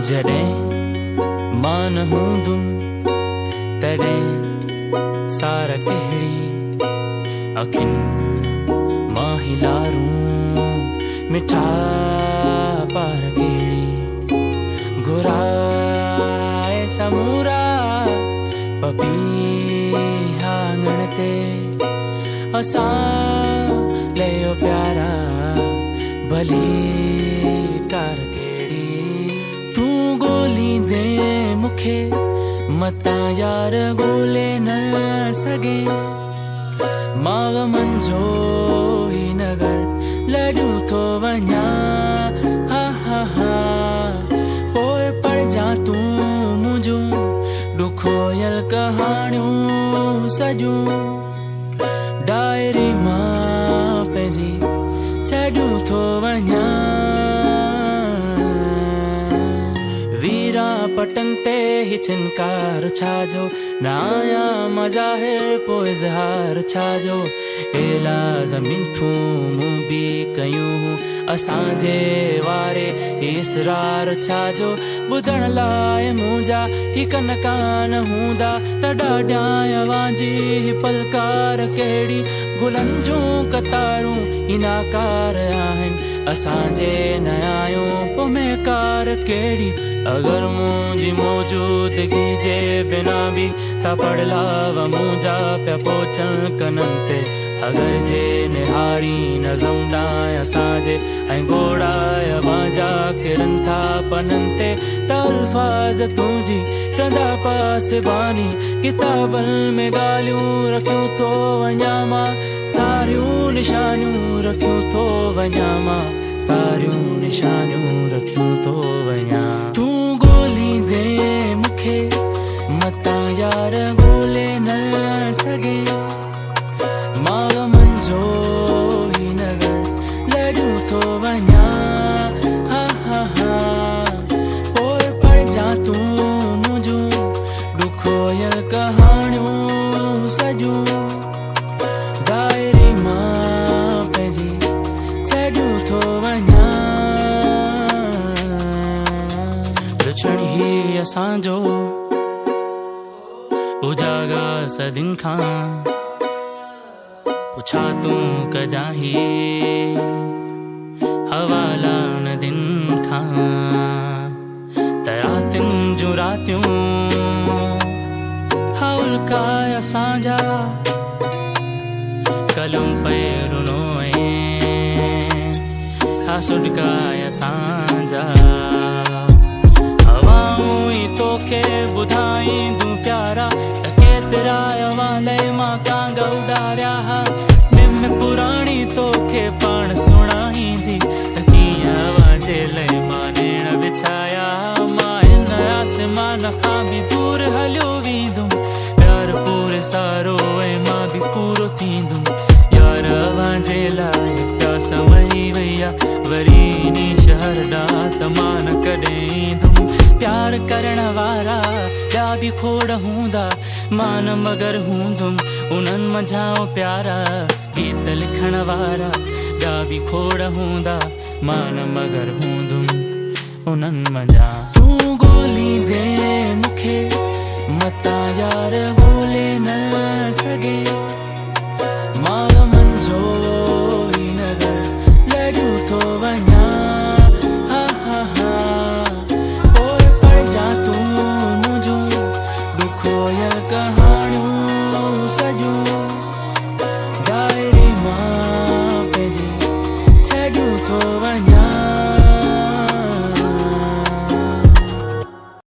जॾहिं मां न हूंदुमि तॾहिं सार कहिड़ी अखियुनि मां हिलारूं मिठा पार कहिड़ी घुराए समूरा पपीहा आंगण ते असां लयो प्यारा भली कार कहिड़ी तूं ॻोल्हींदे मूंखे मतां यार ॻोल्हे न सघे मां मंझो ही नगर लॾूं थो वञा हा हा हा पोइ पढ़जा तूं मुंहिंजूं ॾुखोयल कहाणियूं सॼूं डायरी मां पंहिंजी छॾूं थो वञा वीरा पटन ते ही छिनकार छाजो न आया मज़ाहिर पोइ इज़हार छाजो एला ज़मीन थूं मूं बि कयूं असांजे वारे इसरार छाजो ॿुधण लाइ मुंहिंजा ही कन कान हूंदा त ॾाढा जी पलकार कहिड़ी गुलनि जूं कतारूं ही नाकार आहिनि असांजे न आहियूं पोइ मेकार कहिड़ी अगरि मुंहिंजी मौजूदगी जे बिना बि था पड़लाव मुंहिंजा पिया पोचनि कननि ते अगरि जे निहारी नज़म ॾांहुं असांजे ऐं घोड़ाए वांजा किरनि था पननि ते त अल्फाज़ तुंहिंजी कंदा पासबानी किताबनि में ॻाल्हियूं रखियूं थो वञा मां सारियूं निशानियूं रखियूं थो वञा मां सारियूं निशानियूं रखियूं थो वञा तूं ॻोल्हींदे मूंखे मतां यार ॻोल्हे न सघे मां मंझो ही नगर लॾूं थो वञा हा हा हा पोइ पढ़जा तूं मुंहिंजूं ॾुखोयल कहाणियूं सॼूं डायरी मां पंहिंजी छॾूं थो वञा रुछण ही असांजो उजागा सदियुनि खां पुछा तूं कजाही हवाला दिन खां तरातियुनि जूं रातियूं हौलका असांजा कलम पैरुनो हा सुडका असांजा हवाऊं ई तोखे ॿुधाईंदूं प्यारा त केतिरा वाले मां कांग उॾारिया पुराणी तोखे पाण सुणाईंदी त कीअं वाजे लइ मां ॾिण विछाया मां हिन आसमान खां बि दूर हलियो वेंदुमि प्यार पूरे सारो ऐं मां बि पूरो थींदुमि यार वाजे लाइ प्यास मही वैया वरी इन शहर ॾांहुं त मां न कॾहिं ईंदुमि प्यार करण वारा ॿिया बि खोड़ हूंदा मां न मगर हूंदुमि उन्हनि मंझां प्यारा गीत लिखण वारा ॿिया बि खोड़ हूंदा मां न मगर हूंदुमि उन्हनि मंझां तूं ॻोल्हींदे मूंखे मतां यार ॻोल्हे न सघे मां मंझो ही नगर लॾूं थो वञा हा हा हा पोइ पढ़जा तूं मुंहिंजूं ॾुखोयल कहाणियूं सॼूं डायरी मां पंहिंजी छॾूं थो वञा